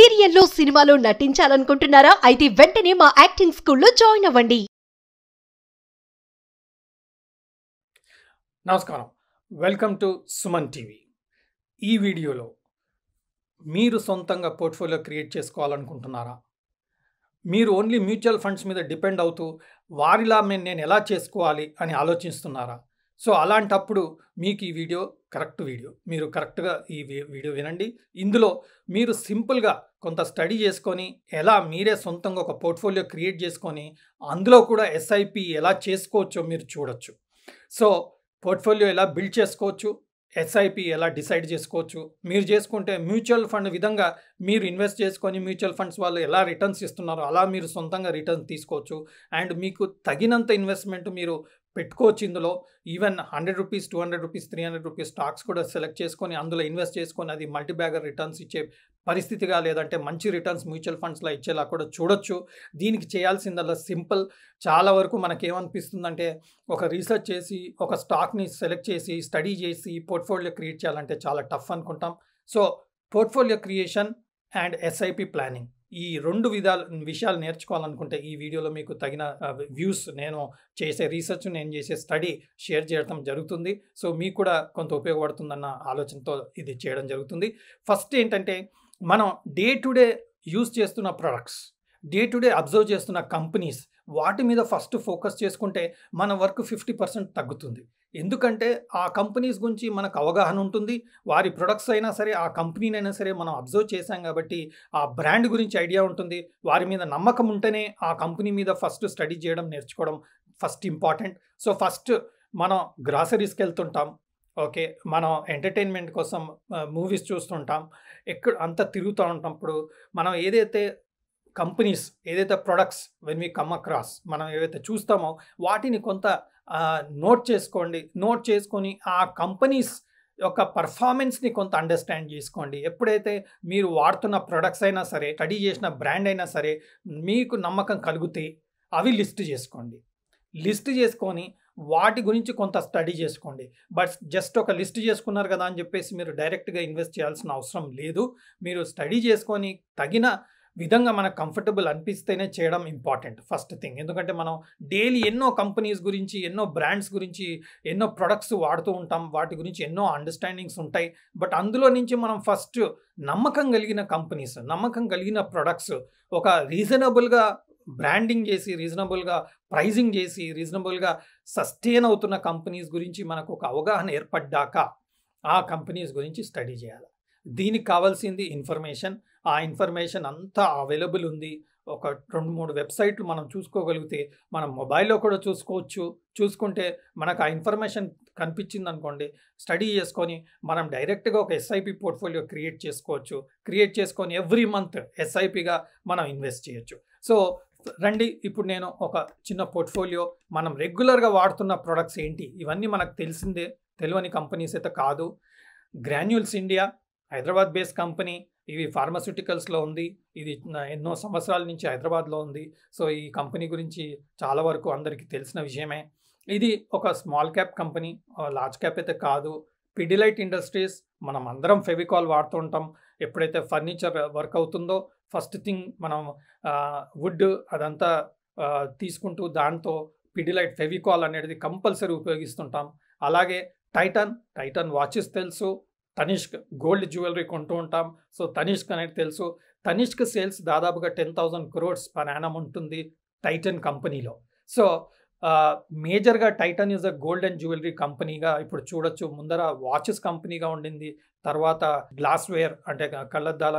సీరియల్లో సినిమాలో నటించాలనుకుంటున్నారా? అయితే వెంటనే మా యాక్టింగ్ స్కూల్లో జాయిన్ అవ్వండి. నమస్కారం. Welcome to Suman TV. ఈ వీడియోలో మీరు సొంతంగా పోర్ట్ఫోలియో క్రియేట్ చేసుకోవాలనుకుంటున్నారా? మీరు ఓన్లీ మ్యూచువల్ ఫండ్స్ మీద డిపెండ్ అవుతూ వారిలా నేను ఎలా చేసుకోవాలి అని ఆలోచిస్తున్నారా? సో అలాంటప్పుడు మీకు ఈ వీడియో కరెక్ట్ వీడియో. మీరు కరెక్ట్గా ఈ వీడియో వినండి. ఇందులో మీరు సింపుల్గా కొంత స్టడీ చేసుకొని ఎలా మీరే సొంతంగా ఒక పోర్ట్ఫోలియో క్రియేట్ చేసుకొని అందులో కూడా ఎస్ఐపి ఎలా చేసుకోవచ్చో మీరు చూడొచ్చు. సో పోర్ట్ఫోలియో ఎలా బిల్డ్ చేసుకోవచ్చు, ఎస్ఐపి ఎలా డిసైడ్ చేసుకోవచ్చు, మీరు చేసుకుంటే మ్యూచువల్ ఫండ్ విధంగా మీరు ఇన్వెస్ట్ చేసుకొని మ్యూచువల్ ఫండ్స్ వాళ్ళు ఎలా రిటర్న్స్ ఇస్తున్నారో అలా మీరు సొంతంగా రిటర్న్స్ తీసుకోవచ్చు. అండ్ మీకు తగినంత ఇన్వెస్ట్మెంట్ మీరు పెట్టుకోవచ్చు. ఇందులో even 100 rupees, 200 rupees, 300 rupees stocks కూడా సెలెక్ట్ చేసుకొని అందులో ఇన్వెస్ట్ చేసుకొని అది మల్టీబ్యాగర్ రిటర్న్స్ ఇచ్చే పరిస్థితిగా, లేదంటే మంచి రిటర్న్స్ మ్యూచువల్ ఫండ్స్లో ఇచ్చేలా కూడా చూడొచ్చు. దీనికి చేయాల్సిందల్లా సింపుల్. చాలా వరకు మనకేమనిపిస్తుందంటే ఒక రీసెర్చ్ చేసి ఒక స్టాక్ని సెలెక్ట్ చేసి స్టడీ చేసి పోర్ట్ఫోలియో క్రియేట్ చేయాలంటే చాలా టఫ్ అనుకుంటాం. So portfolio creation and SIP planning ఈ రెండు విషయాలు నేర్చుకోవాలనుకుంటే ఈ వీడియోలో మీకు తగిన వ్యూస్, నేను చేసే రీసెర్చ్, నేను చేసే స్టడీ షేర్ చేయడం జరుగుతుంది. సో మీకు కూడా కొంత ఉపయోగపడుతుందన్న ఆలోచనతో ఇది చేయడం జరుగుతుంది. ఫస్ట్ ఏంటంటే మనం డే టు డే యూజ్ చేస్తున్న products, day to day observe చేస్తున్న కంపెనీస్, వాటి మీద ఫస్ట్ ఫోకస్ చేసుకుంటే మన వర్క్ 50% తగ్గుతుంది. ఎందుకంటే ఆ కంపెనీస్ గురించి మనకు అవగాహన ఉంటుంది. వారి ప్రొడక్ట్స్ అయినా సరే, ఆ కంపెనీనైనా సరే మనం అబ్జర్వ్ చేశాం కాబట్టి ఆ బ్రాండ్ గురించి ఐడియా ఉంటుంది. వారి మీద నమ్మకం ఉంటేనే ఆ కంపెనీ మీద ఫస్ట్ స్టడీ చేయడం నేర్చుకోవడం ఫస్ట్ ఇంపార్టెంట్. సో ఫస్ట్ మనం గ్రాసరీస్కి వెళ్తుంటాం, ఓకే, మనం ఎంటర్టైన్మెంట్ కోసం మూవీస్ చూస్తుంటాం, ఎక్కడ అంతా తిరుగుతూ ఉంటప్పుడు మనం ఏదైతే కంపెనీస్, ఏదైతే products when we come across, మనం ఏవైతే చూస్తామో వాటిని కొంత నోట్ చేసుకోండి. నోట్ చేసుకొని ఆ కంపెనీస్ యొక్క పర్ఫార్మెన్స్ని కొంత అండర్స్టాండ్ చేసుకోండి. ఎప్పుడైతే మీరు వాడుతున్న ప్రొడక్ట్స్ అయినా సరే, స్టడీ చేసిన బ్రాండ్ అయినా సరే, మీకు నమ్మకం కలిగితే అవి లిస్ట్ చేసుకోండి. లిస్ట్ చేసుకొని వాటి గురించి కొంత స్టడీ చేసుకోండి. బట్ జస్ట్ ఒక లిస్ట్ చేసుకున్నారు కదా అని చెప్పేసి మీరు డైరెక్ట్గా ఇన్వెస్ట్ చేయాల్సిన అవసరం లేదు. మీరు స్టడీ చేసుకొని తగిన విధంగా మనకు కంఫర్టబుల్ అనిపిస్తేనే చేయడం ఇంపార్టెంట్ ఫస్ట్ థింగ్. ఎందుకంటే మనం డైలీ ఎన్నో కంపెనీస్ గురించి, ఎన్నో బ్రాండ్స్ గురించి, ఎన్నో ప్రొడక్ట్స్ వాడుతూ ఉంటాం. వాటి గురించి ఎన్నో అండర్స్టాండింగ్స్ ఉంటాయి. బట్ అందులో నుంచి మనం ఫస్ట్ నమ్మకం కలిగిన కంపెనీస్, నమ్మకం కలిగిన ప్రొడక్ట్స్, ఒక రీజనబుల్గా బ్రాండింగ్ చేసి, రీజనబుల్గా ప్రైజింగ్ చేసి, రీజనబుల్గా సస్టైన్ అవుతున్న కంపెనీస్ గురించి మనకు ఒక అవగాహన ఏర్పడ్డాక ఆ కంపెనీస్ గురించి స్టడీ చేయాలి. దీనికి కావాల్సింది ఇన్ఫర్మేషన్. ఆ ఇన్ఫర్మేషన్ అంతా అవైలబుల్ ఉంది. ఒక 2-3 వెబ్సైట్లు మనం చూసుకోగలిగితే మనం మొబైల్లో కూడా చూసుకోవచ్చు. చూసుకుంటే మనకు ఆ ఇన్ఫర్మేషన్ కనిపించింది అనుకోండి, స్టడీ చేసుకొని మనం డైరెక్ట్గా ఒక ఎస్ఐపి పోర్ట్ఫోలియో క్రియేట్ చేసుకోవచ్చు. క్రియేట్ చేసుకొని ఎవ్రీ మంత్ ఎస్ఐపిగా మనం ఇన్వెస్ట్ చేయొచ్చు. సో రండి, ఇప్పుడు నేను ఒక చిన్న పోర్ట్ఫోలియో, మనం రెగ్యులర్గా వాడుతున్న ప్రొడక్ట్స్ ఏంటి, ఇవన్నీ మనకు తెలిసిందే, తెలియని కంపెనీస్ అయితే కాదు. Granules India Hyderabad based company. ఇవి ఫార్మాస్యూటికల్స్లో ఉంది. ఇది ఎన్నో సంవత్సరాల నుంచి హైదరాబాద్లో ఉంది. సో ఈ కంపెనీ గురించి చాలా వరకు అందరికీ తెలిసిన విషయమే. ఇది ఒక small cap company, large cap అయితే కాదు. పిడిలైట్ ఇండస్ట్రీస్, మనం అందరం ఫెవికాల్ వాడుతూ ఉంటాం. ఎప్పుడైతే ఫర్నిచర్ వర్క్ అవుతుందో ఫస్ట్ థింగ్ మనం వుడ్ అదంతా తీసుకుంటూ దాంతో పిడిలైట్ ఫెవికాల్ అనేది కంపల్సరీ ఉపయోగిస్తుంటాం. అలాగే టైటన్ వాచెస్ తెలుసు. తనిష్క్ గోల్డ్ జ్యువెలరీ కొంటూ ఉంటాం. సో తనిష్క్ అనేది తెలుసు. తనిష్క్ సేల్స్ దాదాపుగా 10,000 crores పర్ యానం ఉంటుంది టైటన్ కంపెనీలో. సో మేజర్గా Titan is a gold and jewellery కంపెనీగా ఇప్పుడు చూడొచ్చు. ముందర వాచెస్ కంపెనీగా ఉండింది, తర్వాత గ్లాస్వేర్ అంటే కళ్ళద్దాల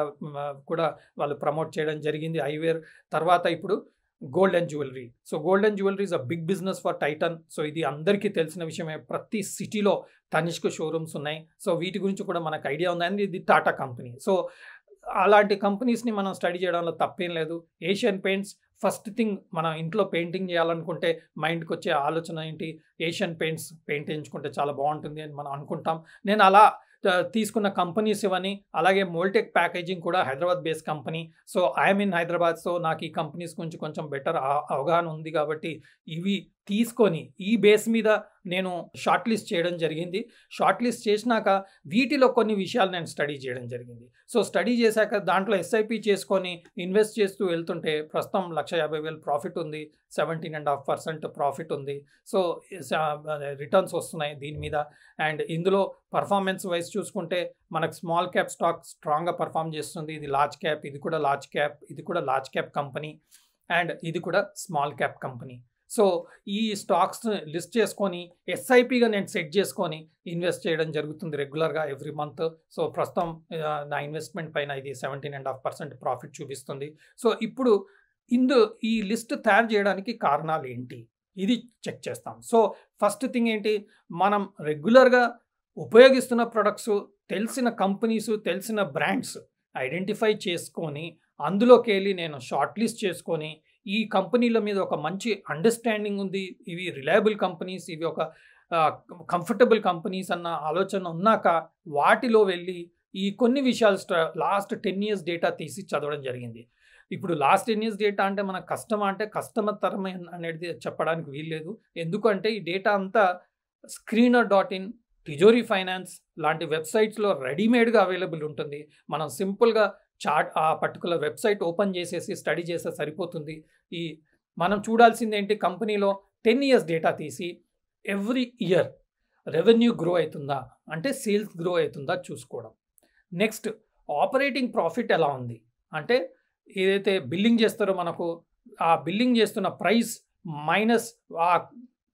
కూడా వాళ్ళు ప్రమోట్ చేయడం జరిగింది, ఐవేర్. తర్వాత ఇప్పుడు gold and jewellery. So gold and jewellery is a big business for Titan. So ఇది అందరికీ తెలిసిన విషయమే. ప్రతి సిటీలో తనిష్క్ షోరూమ్స్ ఉన్నాయి. సో వీటి గురించి కూడా మనకు ఐడియా ఉంది. అండ్ ఇది టాటా కంపెనీ. సో అలాంటి కంపెనీస్ని మనం స్టడీ చేయడంలో తప్పేం లేదు. ఏషియన్ పెయింట్స్, ఫస్ట్ థింగ్ మనం ఇంట్లో పెయింటింగ్ చేయాలనుకుంటే మైండ్కి వచ్చే ఆలోచన ఏంటి, ఏషియన్ పెయింట్స్ పెయింట్ వేయించుకుంటే చాలా బాగుంటుంది అని మనం అనుకుంటాం. నేను అలా తీసుకున్న కంపెనీస్ ఇవన్నీ. అలాగే మోల్టెక్ ప్యాకేజింగ్ కూడా Hyderabad based company. So I'm in Hyderabad. So నాకు ఈ కంపెనీస్ గురించి కొంచెం బెటర్ అవగాహన ఉంది కాబట్టి ఇవి తీసుకొని ఈ బేస్ మీద నేను షార్ట్ లిస్ట్ చేయడం జరిగింది. షార్ట్ లిస్ట్ చేసినాక వీటిలో కొన్ని విషయాలు నేను స్టడీ చేయడం జరిగింది. సో స్టడీ చేశాక దాంట్లో ఎస్ఐపి చేసుకొని ఇన్వెస్ట్ చేస్తూ వెళ్తుంటే ప్రస్తుతం 1,50,000 ప్రాఫిట్ ఉంది, 17.5% ప్రాఫిట్ ఉంది. సో రిటర్న్స్ వస్తున్నాయి దీని మీద. అండ్ ఇందులో పర్ఫార్మెన్స్ వైజ్ చూసుకుంటే మనకు స్మాల్ క్యాప్ స్టాక్ స్ట్రాంగ్గా పర్ఫామ్ చేస్తుంది. ఇది లార్జ్ క్యాప్, ఇది కూడా లార్జ్ క్యాప్, ఇది కూడా లార్జ్ క్యాప్ కంపెనీ, అండ్ ఇది కూడా స్మాల్ క్యాప్ కంపెనీ. సో ఈ స్టాక్స్ లిస్ట్ చేసుకొని ఎస్ఐపిగా నేను సెట్ చేసుకొని ఇన్వెస్ట్ చేయడం జరుగుతుంది రెగ్యులర్గా ఎవ్రీ మంత్. సో ప్రస్తుతం నా ఇన్వెస్ట్మెంట్ పైన ఇది 17.5% ప్రాఫిట్ చూపిస్తుంది. సో ఇప్పుడు ఈ లిస్ట్ తయారు చేయడానికి కారణాలు ఏంటి, ఇది చెక్ చేస్తాం. సో ఫస్ట్ థింగ్ ఏంటి, మనం రెగ్యులర్గా ఉపయోగిస్తున్న ప్రొడక్ట్స్, తెలిసిన కంపెనీస్, తెలిసిన బ్రాండ్స్ ఐడెంటిఫై చేసుకొని అందులోకి వెళ్ళి నేను షార్ట్ లిస్ట్ చేసుకొని ఈ కంపెనీల మీద ఒక మంచి అండర్స్టాండింగ్ ఉంది, ఇవి రిలయబుల్ కంపెనీస్, ఇవి ఒక కంఫర్టబుల్ కంపెనీస్ అన్న ఆలోచన ఉన్నాక వాటిలో వెళ్ళి ఈ కొన్ని విషయాలు లాస్ట్ 10 years డేటా తీసి చదవడం జరిగింది. ఇప్పుడు లాస్ట్ 10 years డేటా అంటే మన కస్టమర్ అనేది చెప్పడానికి వీల్లేదు. ఎందుకంటే ఈ డేటా అంతా screener.in, తిజోరీ ఫైనాన్స్ లాంటి వెబ్సైట్స్లో రెడీమేడ్గా అవైలబుల్ ఉంటుంది. మనం సింపుల్గా ఆ పర్టికులర్ వెబ్సైట్ ఓపెన్ చేసేసి స్టడీ చేస్తే సరిపోతుంది. మనం చూడాల్సింది ఏంటి, కంపెనీలో 10 years డేటా తీసి ఎవ్రీ ఇయర్ రెవెన్యూ గ్రో అవుతుందా అంటే సేల్స్ గ్రో అవుతుందా చూసుకోవడం. నెక్స్ట్ ఆపరేటింగ్ ప్రాఫిట్ ఎలా ఉంది అంటే ఏదైతే బిల్లింగ్ చేస్తారో మనకు ఆ బిల్లింగ్ చేస్తున్న ప్రైస్ మైనస్ ఆ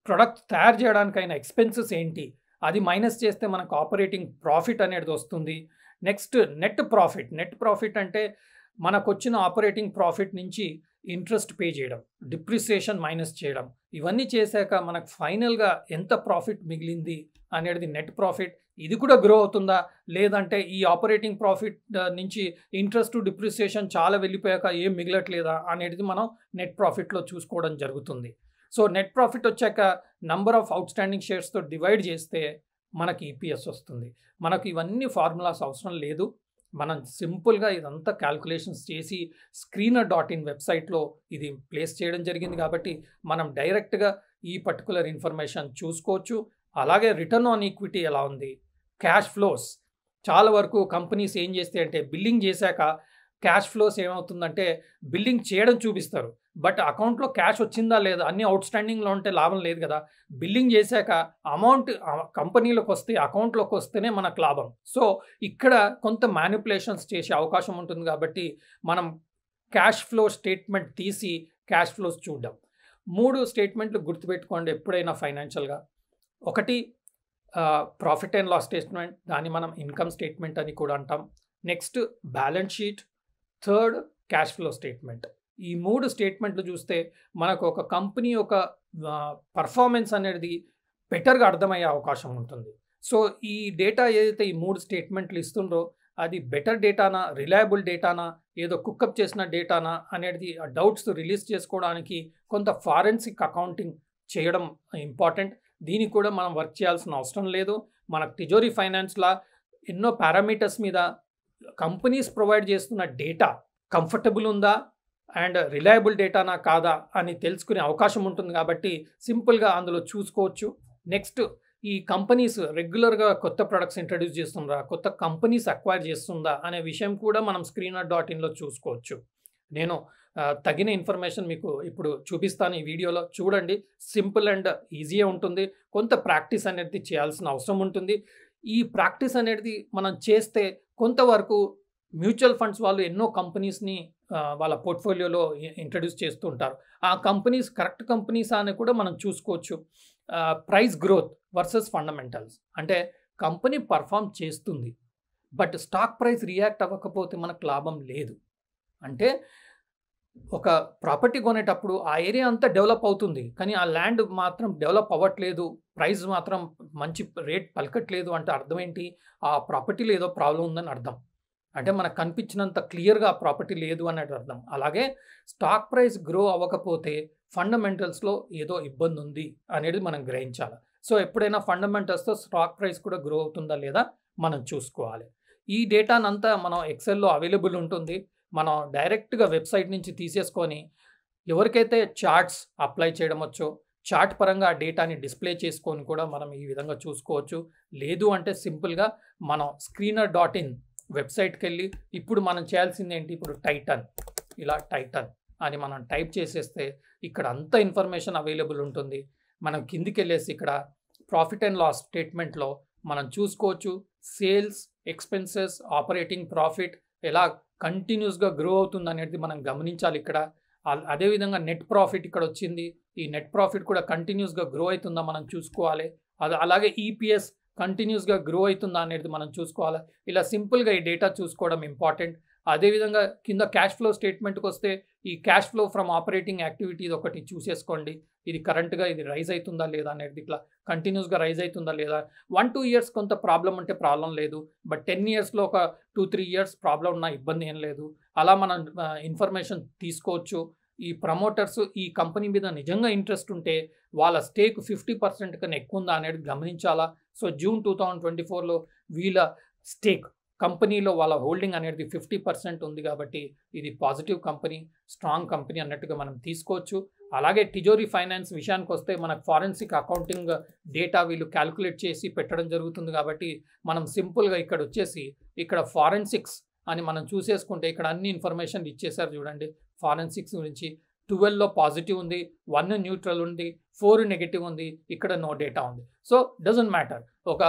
ప్రొడక్ట్ తయారు చేయడానికైన ఎక్స్పెన్సెస్ ఏంటి, అది మైనస్ చేస్తే మనకు ఆపరేటింగ్ ప్రాఫిట్ అనేది వస్తుంది. నెక్స్ట్ నెట్ ప్రాఫిట్ అంటే మనకు వచ్చిన ఆపరేటింగ్ ప్రాఫిట్ నుంచి ఇంట్రెస్ట్ పే చేయడం, డిప్రిసియేషన్ మైనస్ చేయడం, ఇవన్నీ చేశాక మనకు ఫైనల్గా ఎంత ప్రాఫిట్ మిగిలింది అనేది నెట్ ప్రాఫిట్. ఇది కూడా గ్రో అవుతుందా లేదంటే ఈ ఆపరేటింగ్ ప్రాఫిట్ నుంచి ఇంట్రెస్ట్ డిప్రిసియేషన్ చాలా వెళ్ళిపోయాక ఏం మిగలట్లేదా అనేది మనం నెట్ ప్రాఫిట్లో చూసుకోవడం జరుగుతుంది. సో నెట్ ప్రాఫిట్ వచ్చాక నంబర్ ఆఫ్ అవుట్ స్టాండింగ్ షేర్స్తో డివైడ్ చేస్తే మనకి ఈపీఎస్ వస్తుంది. మనకు ఇవన్నీ ఫార్ములాస్ అవసరం లేదు. మనం సింపుల్గా ఇదంతా క్యాల్కులేషన్స్ చేసి screener.in వెబ్సైట్లో ఇది ప్లేస్ చేయడం జరిగింది కాబట్టి మనం డైరెక్ట్గా ఈ పర్టికులర్ ఇన్ఫర్మేషన్ చూసుకోవచ్చు. అలాగే రిటర్న్ ఆన్ ఈక్విటీ ఎలా ఉంది, క్యాష్ ఫ్లోస్, చాలా వరకు కంపెనీస్ ఏం చేస్తాయి అంటే బిల్లింగ్ చేశాక క్యాష్ ఫ్లోస్ ఏమవుతుందంటే బిల్లింగ్ చేయడం చూపిస్తారు, బట్ అకౌంట్లో క్యాష్ వచ్చిందా లేదా, అన్ని అవుట్ స్టాండింగ్లో ఉంటే లాభం లేదు కదా. బిల్లింగ్ చేశాక అమౌంట్ కంపెనీలోకి వస్తే అకౌంట్లోకి వస్తేనే మనకు లాభం. సో ఇక్కడ కొంత మ్యానిపులేషన్స్ చేసే అవకాశం ఉంటుంది కాబట్టి మనం క్యాష్ ఫ్లో స్టేట్మెంట్ తీసి క్యాష్ ఫ్లోస్ చూద్దాం. 3 స్టేట్మెంట్లు గుర్తుపెట్టుకోండి ఎప్పుడైనా ఫైనాన్షియల్గా. ఒకటి ప్రాఫిట్ అండ్ లాస్ స్టేట్మెంట్, దాన్ని మనం ఇన్కమ్ స్టేట్మెంట్ అని కూడా అంటాం. Next balance sheet, third cash flow statement. ఈ 3 స్టేట్మెంట్లు చూస్తే మనకు ఒక కంపెనీ యొక్క పర్ఫార్మెన్స్ అనేది బెటర్గా అర్థమయ్యే అవకాశం ఉంటుంది. సో ఈ డేటా ఏదైతే ఈ 3 స్టేట్మెంట్లు ఇస్తుండ్రో అది బెటర్ డేటానా, రిలయబుల్ డేటానా, ఏదో కుక్కప్ చేసిన డేటానా అనేది ఆ డౌట్స్ రిలీజ్ చేసుకోవడానికి కొంత ఫారెన్సిక్ అకౌంటింగ్ చేయడం ఇంపార్టెంట్. దీనికి కూడా మనం వర్క్ చేయాల్సిన అవసరం లేదు. మనకు తిజోరీ ఫైనాన్స్లా ఎన్నో పారామీటర్స్ మీద కంపెనీస్ ప్రొవైడ్ చేస్తున్న డేటా కంఫర్టబుల్ ఉందా అండ్ రిలయబుల్ డేటానా కాదా అని తెలుసుకునే అవకాశం ఉంటుంది కాబట్టి సింపుల్గా అందులో చూసుకోవచ్చు. నెక్స్ట్ ఈ కంపెనీస్ రెగ్యులర్గా కొత్త ప్రొడక్ట్స్ ఇంట్రడ్యూస్ చేస్తుందా, కొత్త కంపెనీస్ అక్వైర్ చేస్తుందా అనే విషయం కూడా మనం screener.inలో చూసుకోవచ్చు. నేను తగిన ఇన్ఫర్మేషన్ మీకు ఇప్పుడు చూపిస్తాను ఈ వీడియోలో, చూడండి. సింపుల్ అండ్ ఈజీగా ఉంటుంది. కొంత ప్రాక్టీస్ అనేది చేయాల్సిన అవసరం ఉంటుంది. ఈ ప్రాక్టీస్ అనేది మనం చేస్తే కొంతవరకు మ్యూచువల్ ఫండ్స్ వాళ్ళు ఎన్నో కంపెనీస్ని వాళ్ళ పోర్ట్ఫోలియోలో ఇంట్రడ్యూస్ చేస్తూ ఉంటారు. ఆ కంపెనీస్ కరెక్ట్ కంపెనీసా అని కూడా మనం చూసుకోవచ్చు. ప్రైస్ గ్రోత్ వర్సెస్ ఫండమెంటల్స్ అంటే కంపెనీ పర్ఫామ్ చేస్తుంది బట్ స్టాక్ ప్రైస్ రియాక్ట్ అవ్వకపోతే మనకు లాభం లేదు. అంటే ఒక ప్రాపర్టీ కొనేటప్పుడు ఆ ఏరియా అంతా డెవలప్ అవుతుంది కానీ ఆ ల్యాండ్ మాత్రం డెవలప్ అవ్వట్లేదు, ప్రైస్ మాత్రం మంచి రేట్ పలకట్లేదు అంటే అర్థం ఏంటి, ఆ ప్రాపర్టీలో ఏదో ప్రాబ్లం ఉందని అర్థం. అంటే మనకు కనిపించినంత క్లియర్గా ఆ ప్రాపర్టీ లేదు అనేది అర్థం. అలాగే స్టాక్ ప్రైస్ గ్రో అవ్వకపోతే ఫండమెంటల్స్లో ఏదో ఇబ్బంది ఉంది అనేది మనం గ్రహించాలి. సో ఎప్పుడైనా ఫండమెంటల్స్తో స్టాక్ ప్రైస్ కూడా గ్రో అవుతుందా లేదా మనం చూసుకోవాలి. ఈ డేటానంతా మనం ఎక్సెల్లో అవైలబుల్ ఉంటుంది. మనం డైరెక్ట్గా వెబ్సైట్ నుంచి తీసేసుకొని ఎవరికైతే చార్ట్స్ అప్లై చేయడం వచ్చో చార్ట్ పరంగా ఆ డేటాని డిస్ప్లే చేసుకొని కూడా మనం ఈ విధంగా చూసుకోవచ్చు. లేదు అంటే సింపుల్గా మనం screener.in వెబ్సైట్కి వెళ్ళి ఇప్పుడు మనం చేయాల్సింది ఏంటి, ఇప్పుడు టైటన్ అని మనం టైప్ చేసేస్తే ఇక్కడ అంత ఇన్ఫర్మేషన్ అవైలబుల్ ఉంటుంది. మనం కిందికి వెళ్ళేసి ఇక్కడ ప్రాఫిట్ అండ్ లాస్ స్టేట్మెంట్లో మనం చూసుకోవచ్చు. సేల్స్, ఎక్స్పెన్సెస్, ఆపరేటింగ్ ప్రాఫిట్ ఎలా కంటిన్యూస్గా గ్రో అవుతుంది అనేది మనం గమనించాలి. ఇక్కడ అదేవిధంగా నెట్ ప్రాఫిట్ ఇక్కడ వచ్చింది. ఈ నెట్ ప్రాఫిట్ కూడా కంటిన్యూస్గా గ్రో అవుతుందా మనం చూసుకోవాలి. అలాగే ఈపీఎస్ కంటిన్యూస్గా గ్రో అవుతుందా అనేది మనం చూసుకోవాలి. ఇలా సింపుల్గా ఈ డేటా చూసుకోవడం ఇంపార్టెంట్. అదేవిధంగా కింద క్యాష్ ఫ్లో స్టేట్మెంట్కి వస్తే ఈ cash flow from operating activities ఒకటి చూసేసుకోండి. ఇది కరెంట్గా ఇది రైజ్ అవుతుందా లేదా అనేది, ఇట్లా కంటిన్యూస్గా రైజ్ అవుతుందా లేదా. 1-2 ఇయర్స్ కొంత ప్రాబ్లం ఉంటే ప్రాబ్లం లేదు, బట్ 10 ఇయర్స్లో ఒక 2-3 ఇయర్స్ ప్రాబ్లం ఉన్న ఇబ్బంది ఏం లేదు. అలా మనం ఇన్ఫర్మేషన్ తీసుకోవచ్చు. ఈ ప్రమోటర్స్ ఈ కంపెనీ మీద నిజంగా ఇంట్రెస్ట్ ఉంటే వాళ్ళ స్టేక్ 50% కన్నా ఎక్కువ ఉందా అనేది గమనించాలా. సో జూన్ 2024లో వీళ్ళ స్టేక్ కంపెనీలో వాళ్ళ హోల్డింగ్ అనేది 50% ఉంది కాబట్టి ఇది పాజిటివ్ కంపెనీ, స్ట్రాంగ్ కంపెనీ అన్నట్టుగా మనం తీసుకోవచ్చు. అలాగే తిజోరీ ఫైనాన్స్ విషయానికి వస్తే మనకు ఫారెన్సిక్ అకౌంటింగ్ డేటా వీళ్ళు క్యాల్కులేట్ చేసి పెట్టడం జరుగుతుంది కాబట్టి మనం సింపుల్గా ఇక్కడ వచ్చేసి ఇక్కడ ఫారెన్సిక్స్ అని మనం చూసేసుకుంటే ఇక్కడ అన్ని ఇన్ఫర్మేషన్ ఇచ్చేసారు చూడండి. ఫారెన్సిక్స్ గురించి 12లో పాజిటివ్ ఉంది, 1 న్యూట్రల్ ఉంది, 4 నెగిటివ్ ఉంది, ఇక్కడ నో డేటా ఉంది. So doesn't matter. ఒక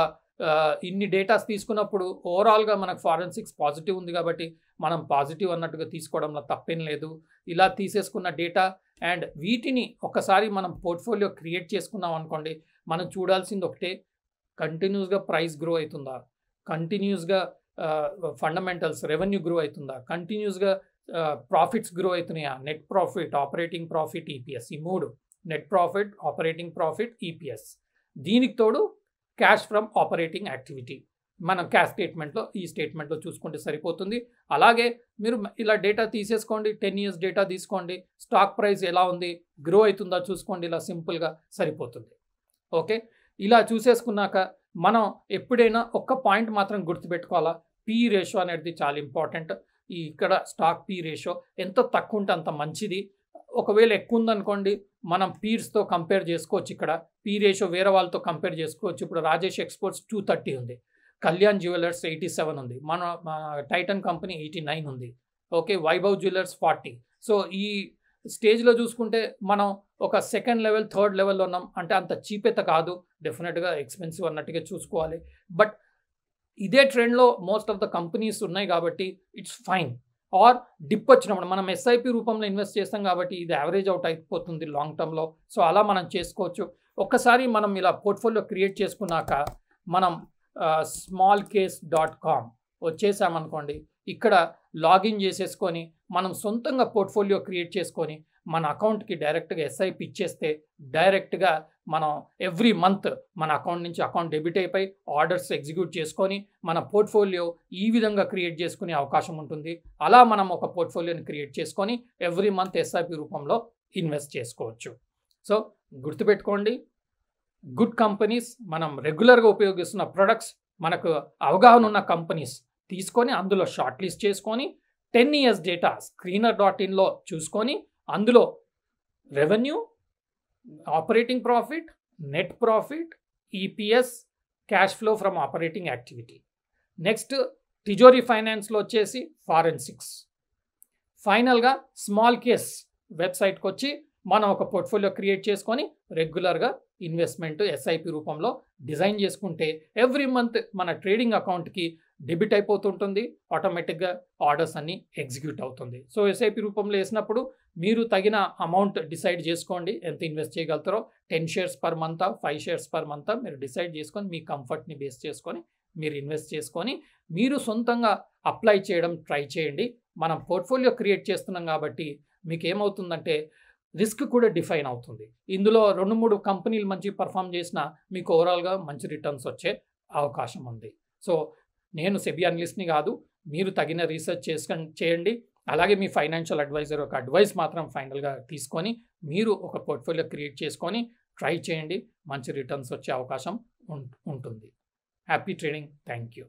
ఇన్ని డేటాస్ తీసుకున్నప్పుడు ఓవరాల్గా మనకు ఫారెన్సిక్స్ పాజిటివ్ ఉంది కాబట్టి మనం పాజిటివ్ అన్నట్టుగా తీసుకోవడంలో తప్పేం లేదు. ఇలా తీసేసుకున్న డేటా అండ్ వీటిని ఒకసారి మనం పోర్ట్ఫోలియో క్రియేట్ చేసుకున్నాం అనుకోండి, మనం చూడాల్సింది ఒకటే, కంటిన్యూస్గా ప్రైస్ గ్రో అవుతుందా, కంటిన్యూస్గా ఫండమెంటల్స్ రెవెన్యూ గ్రో అవుతుందా, కంటిన్యూస్గా ప్రాఫిట్స్ గ్రో అవుతున్నాయా, net profit, operating profit, EPS, ఈ 3 net profit, operating profit, EPS. దీనికి తోడు క్యాష్ ఫ్రమ్ ఆపరేటింగ్ యాక్టివిటీ మనం క్యాష్ స్టేట్మెంట్లో ఈ స్టేట్మెంట్లో చూసుకుంటే సరిపోతుంది. అలాగే మీరు ఇలా డేటా తీసేసుకోండి, 10 ఇయర్స్ డేటా తీసుకోండి, స్టాక్ ప్రైస్ ఎలా ఉంది, గ్రో అవుతుందా చూసుకోండి. ఇలా సింపుల్గా సరిపోతుంది. ఓకే, ఇలా చూసేసుకున్నాక మనం ఎప్పుడైనా ఒక్క పాయింట్ మాత్రం గుర్తుపెట్టుకోవాలా, పీ రేషియో అనేది చాలా ఇంపార్టెంట్. ఇక్కడ స్టాక్ పీ రేషియో ఎంత తక్కువ ఉంటే అంత మంచిది. ఒకవేళ ఎక్కువ ఉందనుకోండి మనం పీర్స్తో కంపేర్ చేసుకోవచ్చు. ఇక్కడ పీ రేషియో వేరే వాళ్ళతో కంపేర్ చేసుకోవచ్చు. ఇప్పుడు రాజేష్ ఎక్స్పోర్ట్స్ 230 ఉంది, కళ్యాణ్ జ్యువెలర్స్ 87 ఉంది, మన టైటన్ కంపెనీ 89 ఉంది. Okay, Vaibhav jewellers 40. సో ఈ స్టేజ్లో చూసుకుంటే మనం ఒక సెకండ్ లెవెల్, థర్డ్ లెవెల్లో ఉన్నాం. అంటే అంత చీపెత కాదు, డెఫినెట్గా ఎక్స్పెన్సివ్ అన్నట్టుగా చూసుకోవాలి. బట్ ఇదే ట్రెండ్లో మోస్ట్ ఆఫ్ ద కంపెనీస్ ఉన్నాయి కాబట్టి ఇట్స్ ఫైన్. ఆర్ డిప్ వచ్చినప్పుడు మనం ఎస్ఐపి రూపంలో ఇన్వెస్ట్ చేస్తాం కాబట్టి ఇది యావరేజ్ అవుట్ అయిపోతుంది లాంగ్ టర్మ్లో. సో అలా మనం చేసుకోవచ్చు. ఒక్కసారి మనం ఇలా పోర్ట్ఫోలియో క్రియేట్ చేసుకున్నాక మనం smallcase.com వచ్చేసామనుకోండి, ఇక్కడ లాగిన్ చేసేసుకొని మనం సొంతంగా పోర్ట్ఫోలియో క్రియేట్ చేసుకొని మన అకౌంట్కి డైరెక్ట్గా ఎస్ఐపి ఇచ్చేస్తే డైరెక్ట్గా మనం ఎవ్రీ మంత్ మన అకౌంట్ నుంచి అకౌంట్ డెబిట్ అయిపోయి ఆర్డర్స్ ఎగ్జిక్యూట్ చేసుకొని మన పోర్ట్ఫోలియో ఈ విధంగా క్రియేట్ చేసుకునే అవకాశం ఉంటుంది. అలా మనం ఒక పోర్ట్ఫోలియోని క్రియేట్ చేసుకొని ఎవ్రీ మంత్ ఎస్ఐపి రూపంలో ఇన్వెస్ట్ చేసుకోవచ్చు. సో గుర్తుపెట్టుకోండి, గుడ్ కంపెనీస్, మనం రెగ్యులర్గా ఉపయోగిస్తున్న ప్రొడక్ట్స్, మనకు అవగాహన ఉన్న కంపెనీస్ తీసుకొని అందులో షార్ట్ లిస్ట్ చేసుకొని 10 ఇయర్స్ డేటా screener.inలో చూసుకొని అందులో revenue, operating profit, net profit, EPS, cash flow from operating activity. Next Tijori ఫైనాన్స్లో వచ్చేసి ఫారెన్సిక్స్. ఫైనల్గా స్మాల్ కేస్ వెబ్సైట్కి వచ్చి మనం ఒక పోర్ట్ఫోలియో క్రియేట్ చేసుకొని రెగ్యులర్గా ఇన్వెస్ట్మెంట్ ఎస్ఐపి రూపంలో డిజైన్ చేసుకుంటే ఎవ్రీ మంత్ మన ట్రేడింగ్ అకౌంట్కి డెబిట్ అయిపోతుంటుంది, ఆటోమేటిక్గా ఆర్డర్స్ అన్నీ ఎగ్జిక్యూట్ అవుతుంది. సో ఎస్ఐపి రూపంలో వేసినప్పుడు మీరు తగిన అమౌంట్ డిసైడ్ చేసుకోండి, ఎంత ఇన్వెస్ట్ చేయగలుగుతారో. 10 shares per month, 5 shares per month మీరు డిసైడ్ చేసుకొని మీ కంఫర్ట్ని బేస్ చేసుకొని మీరు ఇన్వెస్ట్ చేసుకొని మీరు సొంతంగా అప్లై చేయడం ట్రై చేయండి. మనం పోర్ట్ఫోలియో క్రియేట్ చేస్తున్నాం కాబట్టి మీకు ఏమవుతుందంటే రిస్క్ కూడా డిఫైన్ అవుతుంది. ఇందులో 2-3 కంపెనీలు మంచి పర్ఫామ్ చేసినా మీకు ఓవరాల్గా మంచి రిటర్న్స్ వచ్చే అవకాశం ఉంది. సో నేను సెబీ అనలిస్ట్ని కాదు, మీరు తగిన రీసెర్చ్ చేయండి. అలాగే మీ ఫైనాన్షియల్ అడ్వైజర్ ఒక అడ్వైస్ మాత్రం ఫైనల్గా తీసుకొని మీరు ఒక పోర్ట్ఫోలియో క్రియేట్ చేసుకొని ట్రై చేయండి, మంచి రిటర్న్స్ వచ్చే అవకాశం ఉంటుంది. Happy trading. Thank you.